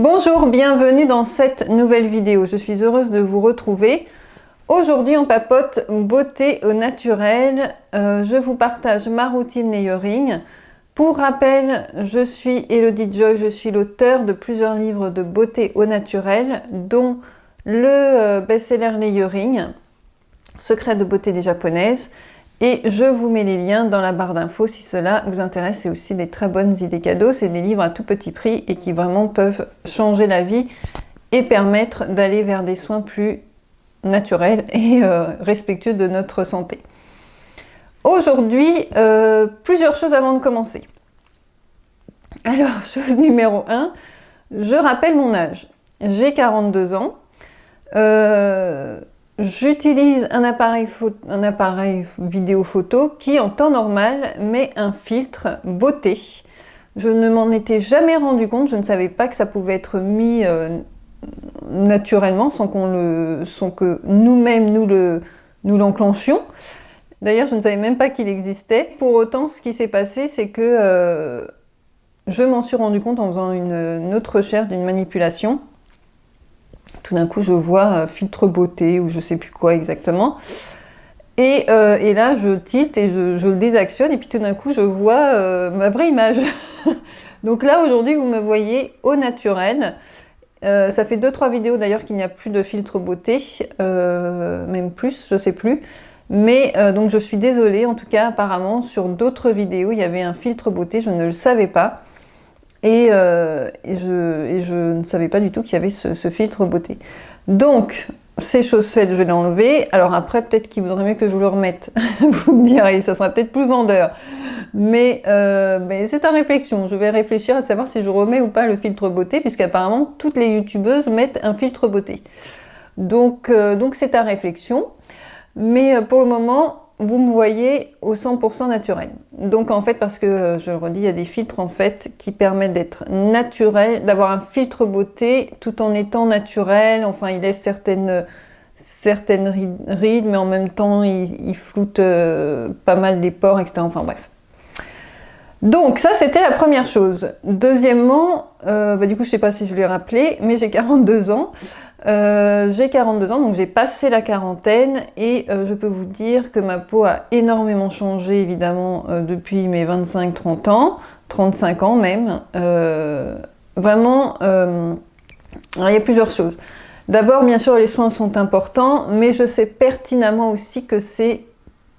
Bonjour, bienvenue dans cette nouvelle vidéo. Je suis heureuse de vous retrouver. Aujourd'hui, on papote beauté au naturel. Je vous partage ma routine layering. Pour rappel, je suis Elodie Joy, je suis l'auteure de plusieurs livres de beauté au naturel, dont le best-seller Layering, Secrets de beauté des japonaises. Et je vous mets les liens dans la barre d'infos si cela vous intéresse. C'est aussi des très bonnes idées cadeaux. C'est des livres à tout petit prix et qui vraiment peuvent changer la vie et permettre d'aller vers des soins plus naturels et respectueux de notre santé. Aujourd'hui, plusieurs choses avant de commencer. Alors, chose numéro 1, je rappelle mon âge. J'ai 42 ans. J'utilise un appareil vidéo photo qui, en temps normal, met un filtre beauté. Je ne m'en étais jamais rendu compte, je ne savais pas que ça pouvait être mis naturellement sans que nous-mêmes nous l'enclenchions. D'ailleurs, je ne savais même pas qu'il existait. Pour autant, ce qui s'est passé, c'est que je m'en suis rendu compte en faisant une autre recherche d'une manipulation. Tout d'un coup, je vois filtre beauté ou je sais plus quoi exactement. Et là, je tilte et je le désactionne et puis tout d'un coup, je vois ma vraie image. Donc là, aujourd'hui, vous me voyez au naturel. Ça fait 2-3 vidéos d'ailleurs qu'il n'y a plus de filtre beauté, même plus, je sais plus. Mais donc je suis désolée, en tout cas, apparemment, sur d'autres vidéos, il y avait un filtre beauté, je ne le savais pas. Et je ne savais pas du tout qu'il y avait ce filtre beauté. Donc, c'est chose faite, je l'ai enlevé. Alors après, peut-être qu'il vaudrait mieux que je le remette. Vous me direz, ça sera peut-être plus vendeur. Mais c'est à réflexion. Je vais réfléchir à savoir si je remets ou pas le filtre beauté, puisqu'apparemment, toutes les youtubeuses mettent un filtre beauté. Donc c'est à réflexion. Mais pour le moment, vous me voyez au 100% naturel. Donc en fait, parce que je le redis, il y a des filtres en fait qui permettent d'être naturel, d'avoir un filtre beauté tout en étant naturel. Enfin, il laisse certaines rides, mais en même temps, il floute pas mal les pores, etc. Enfin bref. Donc ça, c'était la première chose. Deuxièmement, du coup, je sais pas si je l'ai rappelé, mais j'ai 42 ans. Donc j'ai passé la quarantaine et je peux vous dire que ma peau a énormément changé évidemment depuis mes 25-30 ans, 35 ans même. Vraiment, alors, il y a plusieurs choses. D'abord, bien sûr, les soins sont importants, mais je sais pertinemment aussi que c'est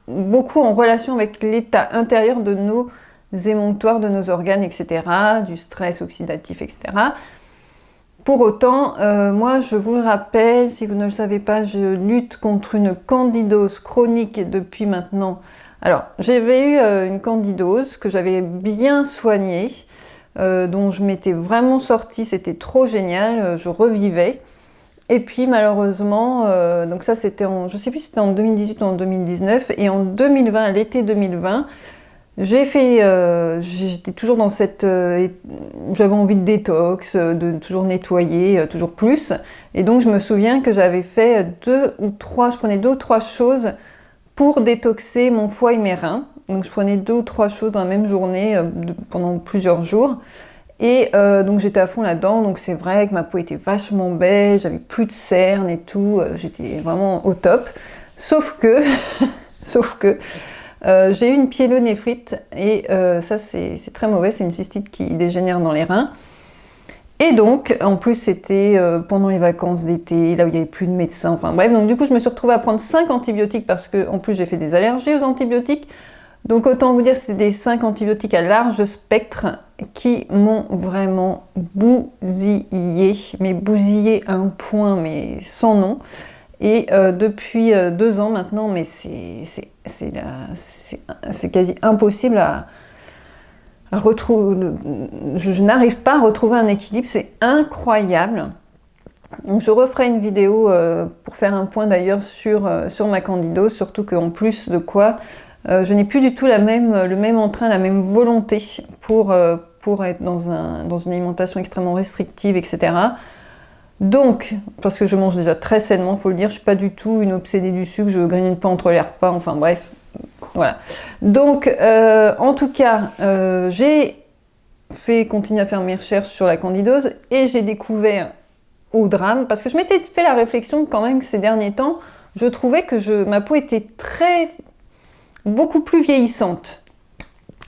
beaucoup en relation avec l'état intérieur de nos émonctoires, de nos organes, etc., du stress oxydatif, etc. Pour autant, moi je vous le rappelle, si vous ne le savez pas, je lutte contre une candidose chronique depuis maintenant. Alors, j'avais eu une candidose que j'avais bien soignée, dont je m'étais vraiment sortie, c'était trop génial, je revivais. Et puis malheureusement, donc ça c'était je sais plus si c'était en 2018 ou en 2019, et en 2020, l'été 2020, j'étais toujours dans cette, j'avais envie de détox, de toujours nettoyer, toujours plus. Et donc je me souviens que j'avais fait je prenais 2 ou 3 choses pour détoxer mon foie et mes reins. Donc je prenais 2 ou 3 choses dans la même journée pendant plusieurs jours. Et donc j'étais à fond là-dedans. Donc c'est vrai que ma peau était vachement belle, j'avais plus de cernes et tout. J'étais vraiment au top. Sauf que j'ai eu une pyélonéphrite et ça c'est très mauvais, c'est une cystite qui dégénère dans les reins. Et donc, en plus c'était pendant les vacances d'été, là où il n'y avait plus de médecin, enfin bref, donc du coup je me suis retrouvée à prendre 5 antibiotiques parce que en plus j'ai fait des allergies aux antibiotiques. Donc autant vous dire que c'est des 5 antibiotiques à large spectre qui m'ont vraiment bousillé, mais bousillé à un point, mais sans nom. Et depuis 2 ans maintenant, mais c'est quasi impossible à retrouver. Je n'arrive pas à retrouver un équilibre, c'est incroyable. Donc je referai une vidéo pour faire un point d'ailleurs sur ma candidose, surtout qu'en plus de quoi, je n'ai plus du tout le même entrain, la même volonté pour être dans une alimentation extrêmement restrictive, etc. Donc, parce que je mange déjà très sainement, faut le dire, je suis pas du tout une obsédée du sucre, je grignote pas entre les repas, enfin bref, voilà. Donc, en tout cas, j'ai continué à faire mes recherches sur la candidose et j'ai découvert au drame, parce que je m'étais fait la réflexion quand même que ces derniers temps, je trouvais que ma peau était beaucoup plus vieillissante.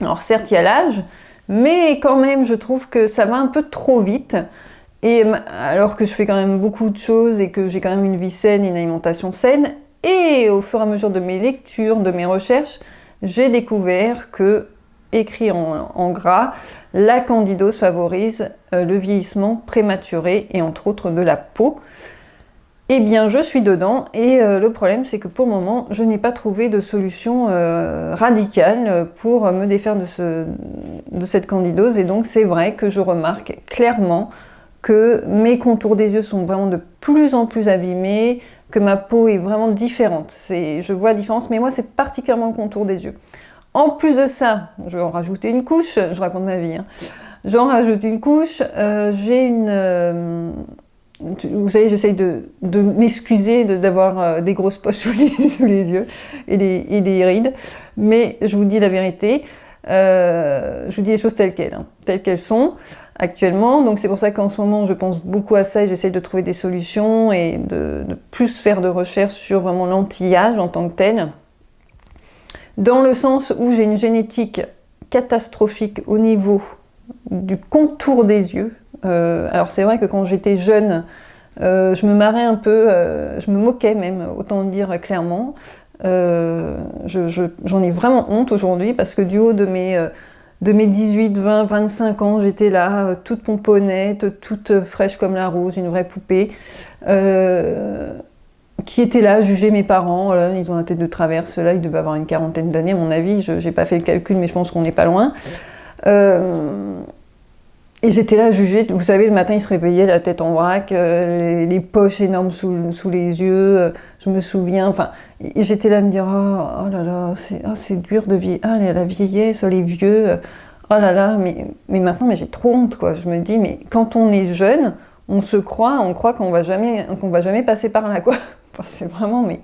Alors certes, il y a l'âge, mais quand même, je trouve que ça va un peu trop vite. Et alors que je fais quand même beaucoup de choses et que j'ai quand même une vie saine, une alimentation saine, et au fur et à mesure de mes lectures, de mes recherches, j'ai découvert que, écrit en gras, la candidose favorise le vieillissement prématuré et entre autres de la peau. Eh bien, je suis dedans et le problème, c'est que pour le moment, je n'ai pas trouvé de solution radicale pour me défaire de cette candidose. Et donc, c'est vrai que je remarque clairement que mes contours des yeux sont vraiment de plus en plus abîmés, que ma peau est vraiment différente. Je vois la différence, mais moi, c'est particulièrement le contour des yeux. En plus de ça, je vais en rajouter une couche, je raconte ma vie, hein. J'en rajoute une couche, j'ai une... vous savez, j'essaye de m'excuser d'avoir des grosses poches sous les yeux et des rides, mais je vous dis la vérité, je vous dis les choses telles quelles, hein, telles qu'elles sont actuellement. Donc c'est pour ça qu'en ce moment je pense beaucoup à ça et j'essaye de trouver des solutions et de plus faire de recherches sur vraiment l'anti-âge en tant que tel, dans le sens où j'ai une génétique catastrophique au niveau du contour des yeux. Alors c'est vrai que quand j'étais jeune, je me marrais un peu, je me moquais même, autant le dire clairement. J'en ai vraiment honte aujourd'hui parce que du haut de mes 18, 20, 25 ans, j'étais là, toute pomponnette, toute fraîche comme la rose, une vraie poupée, qui était là, juger mes parents. Là, ils ont la tête de travers, ceux-là, ils devaient avoir une quarantaine d'années à mon avis, j'ai pas fait le calcul, mais je pense qu'on n'est pas loin. Et j'étais là, jugée, vous savez, le matin, ils se réveillaient, la tête en vrac, les poches énormes sous les yeux, je me souviens, enfin, et j'étais là à me dire, oh là là, c'est dur de vieillir, la vieillesse, les vieux, oh là là, mais maintenant, j'ai trop honte, quoi. Je me dis, mais quand on est jeune, on croit qu'on va jamais passer par là, quoi. Enfin, c'est vraiment, mais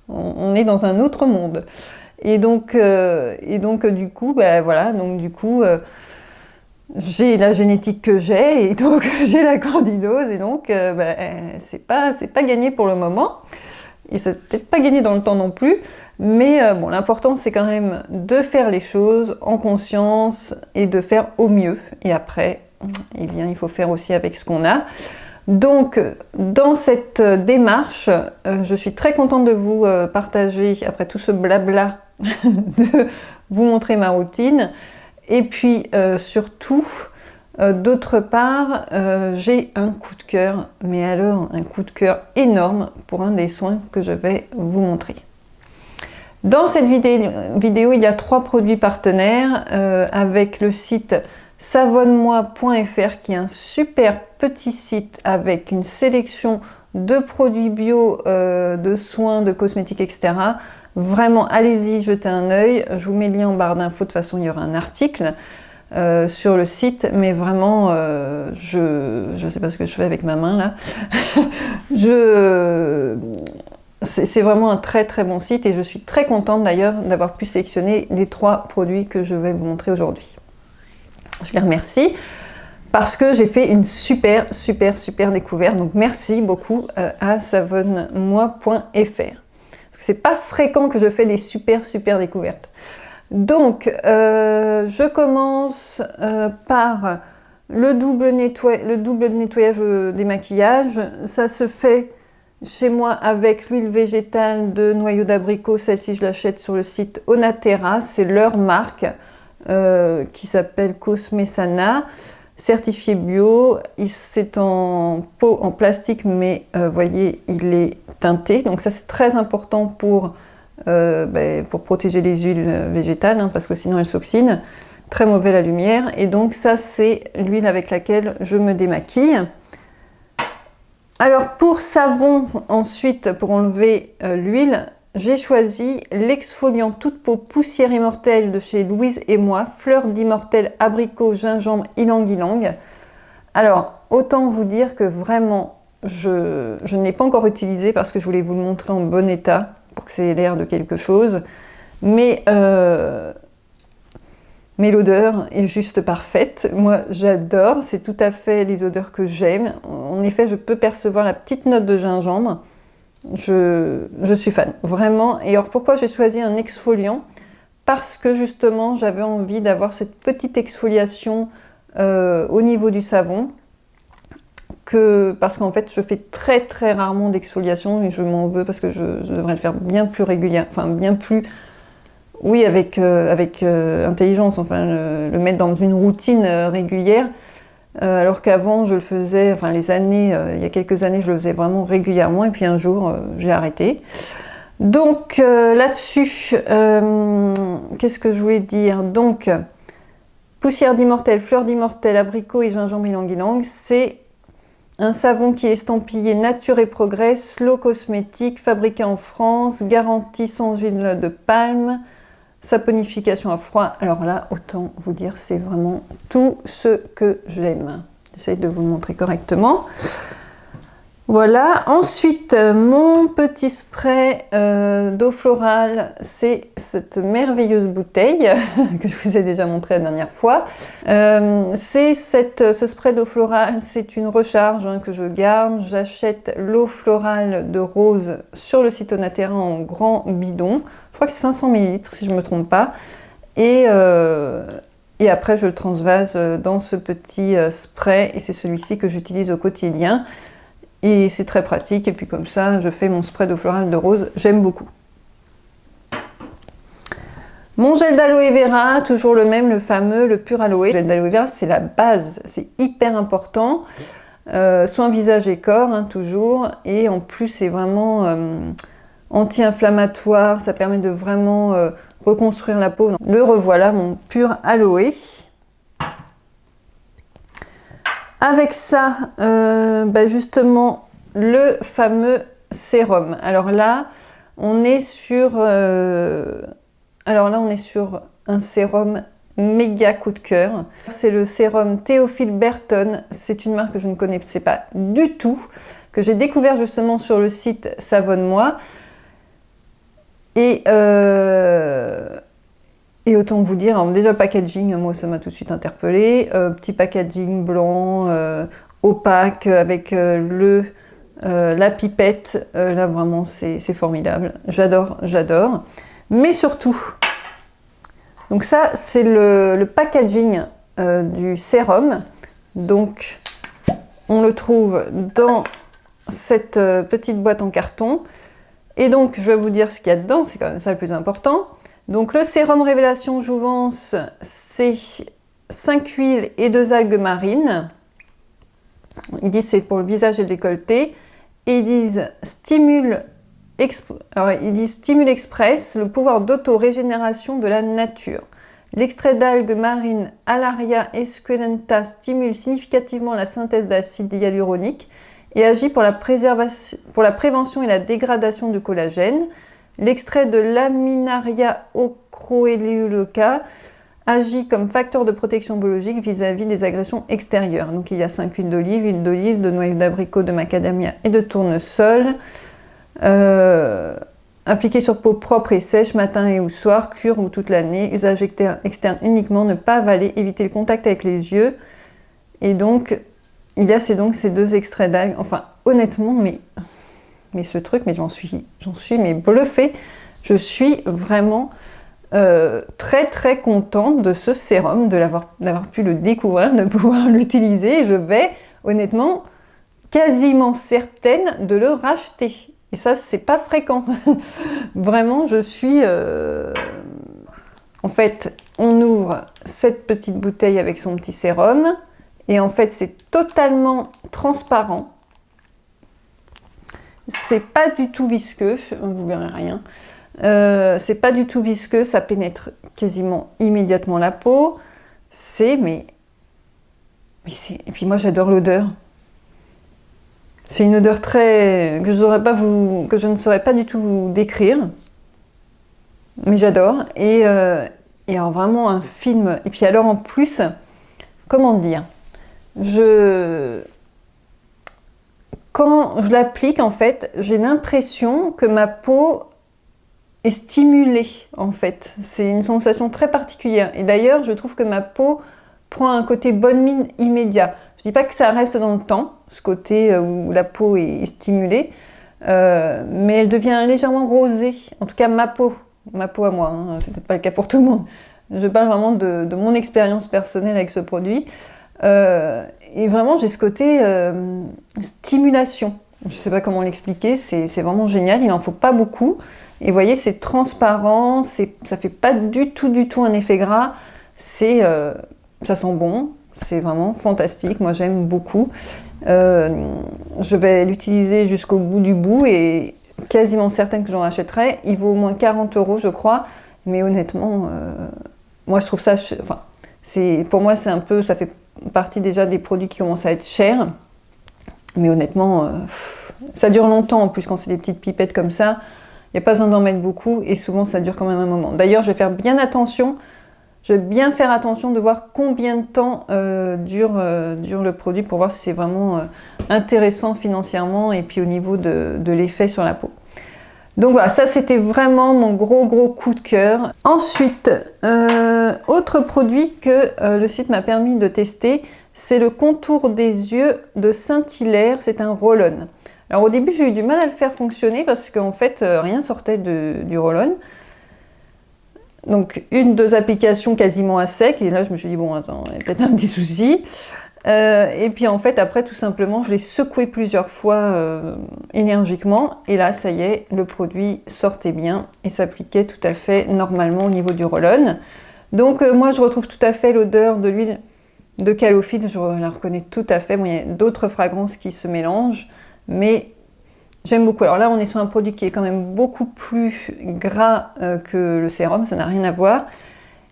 on est dans un autre monde. Et donc du coup, voilà, donc du coup, j'ai la génétique que j'ai, et donc j'ai la candidose, et donc c'est pas gagné pour le moment, et c'est peut-être pas gagné dans le temps non plus, mais bon, l'important c'est quand même de faire les choses en conscience et de faire au mieux, et après, eh bien, il faut faire aussi avec ce qu'on a. Donc, dans cette démarche, je suis très contente de vous partager, après tout ce blabla, de vous montrer ma routine. Et puis, surtout, d'autre part, j'ai un coup de cœur, mais alors un coup de cœur énorme pour un des soins que je vais vous montrer. Dans cette vidéo, il y a 3 produits partenaires avec le site savonnemoi.fr qui est un super petit site avec une sélection de produits bio, de soins, de cosmétiques, etc. Vraiment, allez-y, jetez un œil. Je vous mets le lien en barre d'infos. De toute façon, il y aura un article sur le site. Mais vraiment, je sais pas ce que je fais avec ma main là. C'est vraiment un très très bon site et je suis très contente d'ailleurs d'avoir pu sélectionner les 3 produits que je vais vous montrer aujourd'hui. Je les remercie parce que j'ai fait une super découverte. Donc merci beaucoup à savonnemoi.fr. C'est pas fréquent que je fais des super découvertes. Donc, je commence par le double nettoyage des maquillages. Ça se fait chez moi avec l'huile végétale de noyau d'abricot. Celle-ci, je l'achète sur le site Onaterra. C'est leur marque qui s'appelle Cosmesana. Certifié bio, c'est en pot en plastique, mais voyez, il est teinté. Donc ça, c'est très important pour protéger les huiles végétales, hein, parce que sinon elles s'oxydent. Très mauvais la lumière. Et donc ça, c'est l'huile avec laquelle je me démaquille. Alors pour savon, ensuite, pour enlever l'huile, j'ai choisi l'exfoliant toute peau poussière immortelle de chez Louise et moi, fleur d'immortel, abricot, gingembre, ylang-ylang. Alors, autant vous dire que vraiment, je ne l'ai pas encore utilisé parce que je voulais vous le montrer en bon état pour que ça ait l'air de quelque chose. Mais Mais l'odeur est juste parfaite. Moi, j'adore. C'est tout à fait les odeurs que j'aime. En effet, je peux percevoir la petite note de gingembre. Je suis fan, vraiment. Et alors, pourquoi j'ai choisi un exfoliant? Parce que justement, j'avais envie d'avoir cette petite exfoliation au niveau du savon. Parce qu'en fait, je fais très très rarement d'exfoliation et je m'en veux parce que je devrais le faire bien plus régulièrement, enfin bien plus... Oui, avec intelligence, enfin le mettre dans une routine régulière, alors qu'avant je le faisais, enfin il y a quelques années je le faisais vraiment régulièrement et puis un jour j'ai arrêté. Donc là-dessus, qu'est-ce que je voulais dire? Donc, poussière d'immortel, fleur d'immortel, abricot et gingembre ylang-ylang, c'est un savon qui est estampillé Nature et Progrès, Slow Cosmétique, fabriqué en France, garanti sans huile de palme, saponification à froid. Alors là, autant vous dire, c'est vraiment tout ce que j'aime. J'essaie de vous le montrer correctement. Voilà. Ensuite, mon petit spray d'eau florale, c'est cette merveilleuse bouteille que je vous ai déjà montré la dernière fois. Ce spray d'eau florale, c'est une recharge que je garde. J'achète l'eau florale de rose sur le site Onaterra en grand bidon. Je crois que c'est 500 ml si je ne me trompe pas. Et après, je le transvase dans ce petit spray et c'est celui-ci que j'utilise au quotidien. Et c'est très pratique, et puis comme ça, je fais mon spray d'eau florale de rose, j'aime beaucoup. Mon gel d'aloe vera, toujours le même, le fameux, le pur aloe. Le gel d'aloe vera, c'est la base, c'est hyper important. Soin visage et corps, toujours. Et en plus, c'est vraiment anti-inflammatoire, ça permet de vraiment reconstruire la peau. Le revoilà, mon pur aloe. Avec ça, justement, le fameux sérum. Alors là, on est sur un sérum méga coup de cœur. C'est le sérum Théophile Berton. C'est une marque que je ne connaissais pas du tout, que j'ai découvert justement sur le site Savonne-moi. Et autant vous dire, alors déjà le packaging, moi ça m'a tout de suite interpellée. Petit packaging blanc, opaque, avec la pipette. Là vraiment c'est formidable. J'adore, j'adore. Mais surtout, donc ça c'est le packaging du sérum. Donc on le trouve dans cette petite boîte en carton. Et donc je vais vous dire ce qu'il y a dedans, c'est quand même ça le plus important. Donc le sérum Révélation Jouvence, c'est 5 huiles et 2 algues marines. Ils disent c'est pour le visage et le décolleté. Et ils disent stimule express, le pouvoir d'auto-régénération de la nature. L'extrait d'algues marines Alaria esculenta stimule significativement la synthèse d'acide hyaluronique et agit pour la prévention et la dégradation du collagène. L'extrait de Laminaria ocroeleuca agit comme facteur de protection biologique vis-à-vis des agressions extérieures. Donc il y a 5 huiles d'olive, de noyau d'abricot, de macadamia et de tournesol. Appliqué sur peau propre et sèche, matin et ou soir, cure ou toute l'année. Usage externe uniquement, ne pas avaler, éviter le contact avec les yeux. Et donc, il y a ces 2 extraits d'algues. Enfin, honnêtement, mais ce truc, mais j'en suis bluffée. Je suis vraiment très très contente de ce sérum, d'avoir pu le découvrir, de pouvoir l'utiliser. Je vais honnêtement quasiment certaine de le racheter. Et ça, c'est pas fréquent. Vraiment, je suis... En fait, on ouvre cette petite bouteille avec son petit sérum. Et en fait, c'est totalement transparent. C'est pas du tout visqueux, vous verrez rien. C'est pas du tout visqueux, ça pénètre quasiment immédiatement la peau. Et puis moi j'adore l'odeur. C'est une odeur que je ne saurais pas du tout vous décrire. Mais j'adore. Et alors vraiment un film. Et puis alors en plus, comment dire, quand je l'applique, en fait, j'ai l'impression que ma peau est stimulée en fait. C'est une sensation très particulière. Et d'ailleurs, je trouve que ma peau prend un côté bonne mine immédiat. Je dis pas que ça reste dans le temps, ce côté où la peau est stimulée, mais elle devient légèrement rosée. En tout cas, ma peau à moi, hein. C'est peut-être pas le cas pour tout le monde. Je parle vraiment de mon expérience personnelle avec ce produit. Et vraiment, j'ai ce côté stimulation. Je sais pas comment l'expliquer, c'est vraiment génial, il n'en faut pas beaucoup. Et vous voyez, c'est transparent, ça fait pas du tout un effet gras. Ça sent bon, c'est vraiment fantastique, moi j'aime beaucoup. Je vais l'utiliser jusqu'au bout du bout et quasiment certaine que j'en achèterai. Il vaut au moins 40 € je crois, mais honnêtement, moi je trouve ça... Enfin, pour moi c'est un peu... Ça fait partie déjà des produits qui commencent à être chers. Mais honnêtement, ça dure longtemps en plus quand c'est des petites pipettes comme ça. Il n'y a pas besoin d'en mettre beaucoup et souvent ça dure quand même un moment. D'ailleurs, je vais faire bien attention. Je vais bien faire attention de voir combien de temps dure le produit pour voir si c'est vraiment intéressant financièrement et puis au niveau de l'effet sur la peau. Donc voilà, ça c'était vraiment mon gros coup de cœur. Ensuite, autre produit que le site m'a permis de tester, c'est le contour des yeux de Saint-Hilaire, c'est un roll-on. Alors au début j'ai eu du mal à le faire fonctionner parce qu'en fait rien sortait du roll-on. Donc 1-2 applications quasiment à sec et là je me suis dit bon attends, il y a peut-être un petit souci. Et puis en fait après tout simplement je l'ai secoué plusieurs fois énergiquement et là ça y est, le produit sortait bien et s'appliquait tout à fait normalement au niveau du roll-on. Donc moi je retrouve tout à fait l'odeur de l'huile de Calophyte, je la reconnais tout à fait. Bon, il y a d'autres fragrances qui se mélangent, mais j'aime beaucoup. Alors là, on est sur un produit qui est quand même beaucoup plus gras que le sérum, ça n'a rien à voir.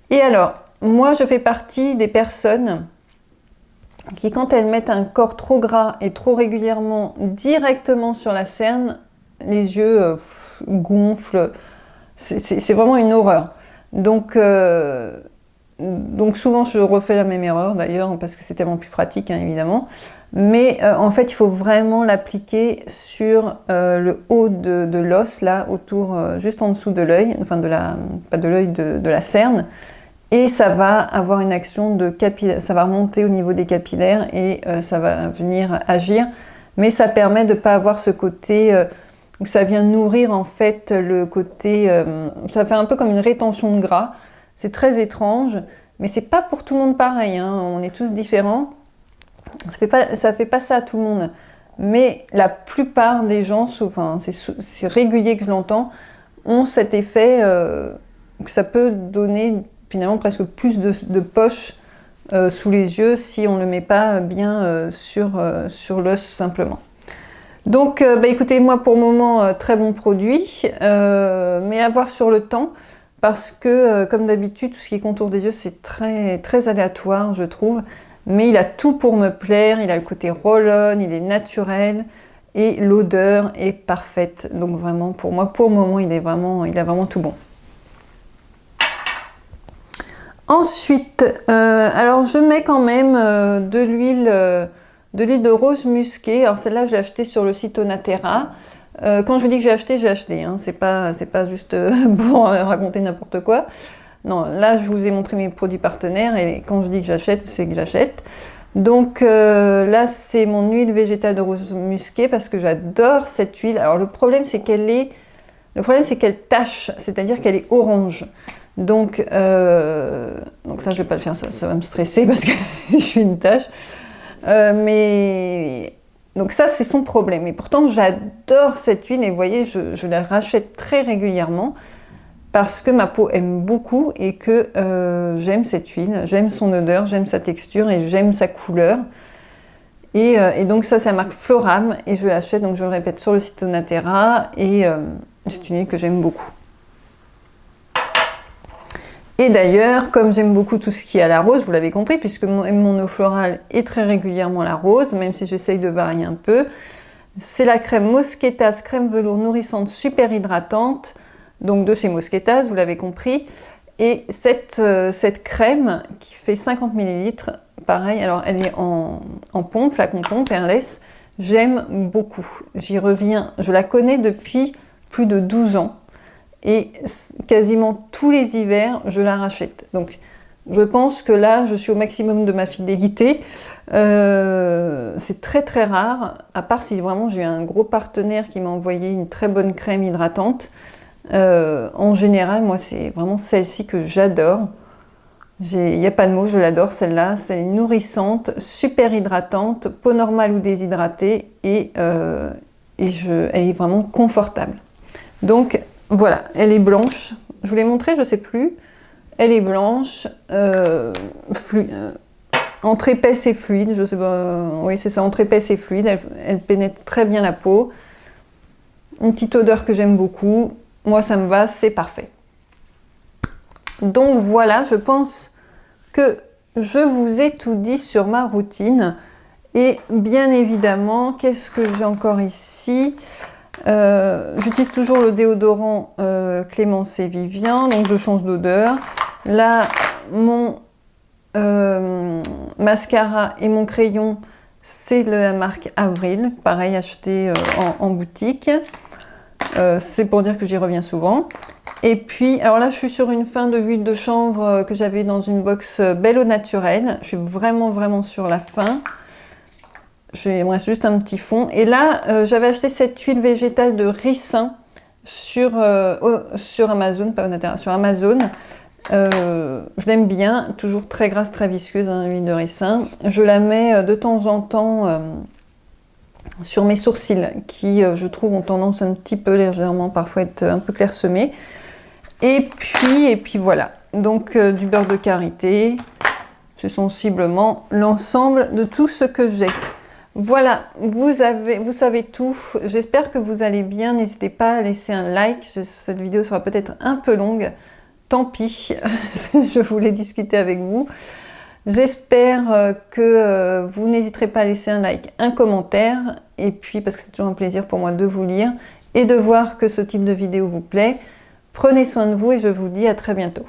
Et alors, moi, je fais partie des personnes qui, quand elles mettent un corps trop gras et trop régulièrement directement sur la cerne, les yeux gonflent. C'est vraiment une horreur. Donc souvent je refais la même erreur d'ailleurs parce que c'est tellement plus pratique hein, évidemment, mais en fait il faut vraiment l'appliquer sur le haut de l'os là autour, juste en dessous de l'œil, enfin pas de l'œil, de la cerne, et ça va avoir une action de capillaire, ça va remonter au niveau des capillaires et ça va venir agir, mais ça permet de ne pas avoir ce côté où ça vient nourrir en fait le côté, ça fait un peu comme une rétention de gras. C'est très étrange, mais c'est pas pour tout le monde pareil, hein. On est tous différents. Ça fait pas ça à tout le monde. Mais la plupart des gens, enfin, c'est régulier que je l'entends, ont cet effet que ça peut donner finalement presque plus de poches sous les yeux si on ne le met pas bien sur l'os simplement. Donc écoutez, moi pour le moment, très bon produit, mais à voir sur le temps. Parce que, comme d'habitude, tout ce qui est contour des yeux, c'est très aléatoire, je trouve. Mais il a tout pour me plaire, il a le côté roll-on, il est naturel, et l'odeur est parfaite. Donc vraiment, pour moi, pour le moment, il a vraiment tout bon. Ensuite, alors je mets quand même de l'huile de rose musquée. Alors celle-là, je l'ai achetée sur le site Onaterra. Quand je dis que j'ai acheté, hein, c'est pas juste pour raconter n'importe quoi. Non, là je vous ai montré mes produits partenaires et quand je dis que j'achète, c'est que j'achète. Donc là c'est mon huile végétale de rose musquée parce que j'adore cette huile. Alors le problème c'est qu'elle tache, c'est-à-dire qu'elle est orange. Donc là je vais pas le faire, ça va me stresser parce que je suis une tache. Donc ça, c'est son problème. Et pourtant, j'adore cette huile et vous voyez, je la rachète très régulièrement parce que ma peau aime beaucoup et que j'aime cette huile, j'aime son odeur, j'aime sa texture et j'aime sa couleur. Et donc ça, c'est la marque Floram et je l'achète, donc je le répète, sur le site Onaterra et c'est une huile que j'aime beaucoup. Et d'ailleurs, comme j'aime beaucoup tout ce qui est à la rose, vous l'avez compris, puisque mon eau florale est très régulièrement la rose, même si j'essaye de varier un peu, c'est la crème Mosquetas, crème velours nourrissante super hydratante, donc de chez Mosquetas, vous l'avez compris. Et cette crème qui fait 50 ml, pareil, alors elle est en pompe, flacon pompe, airless, j'aime beaucoup. J'y reviens, je la connais depuis plus de 12 ans. et quasiment tous les hivers, je la rachète. Donc, je pense que là, je suis au maximum de ma fidélité. C'est très très rare, à part si vraiment j'ai eu un gros partenaire qui m'a envoyé une très bonne crème hydratante. En général, moi, c'est vraiment celle-ci que j'adore. Il n'y a pas de mots, je l'adore celle-là. C'est nourrissante, super hydratante, peau normale ou déshydratée, et elle est vraiment confortable. Donc voilà, elle est blanche. Je vous l'ai montré, je ne sais plus. Elle est blanche, entre épaisse et fluide. Je sais pas. Oui, c'est ça, entre épaisse et fluide. Elle pénètre très bien la peau. Une petite odeur que j'aime beaucoup. Moi, ça me va, c'est parfait. Donc voilà, je pense que je vous ai tout dit sur ma routine. Et bien évidemment, qu'est-ce que j'ai encore ici? J'utilise toujours le déodorant Clémence et Vivien, donc je change d'odeur. Là, mon mascara et mon crayon, c'est de la marque Avril, pareil, acheté en boutique. C'est pour dire que j'y reviens souvent. Et puis, alors là, je suis sur une fin de huile de chanvre que j'avais dans une box Belle au naturel. Je suis vraiment sur la fin. Il me reste juste un petit fond. Et là, j'avais acheté cette huile végétale de ricin sur Amazon, pas au naturel, sur Amazon. Je l'aime bien, toujours très grasse, très visqueuse, hein, l'huile de ricin. Je la mets de temps en temps sur mes sourcils qui, je trouve, ont tendance un petit peu légèrement parfois être un peu clairsemés. Et puis voilà, donc du beurre de karité, c'est sensiblement l'ensemble de tout ce que j'ai. Voilà, vous savez tout. J'espère que vous allez bien. N'hésitez pas à laisser un like. Cette vidéo sera peut-être un peu longue. Tant pis, je voulais discuter avec vous. J'espère que vous n'hésiterez pas à laisser un like, un commentaire. Et puis, parce que c'est toujours un plaisir pour moi de vous lire et de voir que ce type de vidéo vous plaît. Prenez soin de vous et je vous dis à très bientôt.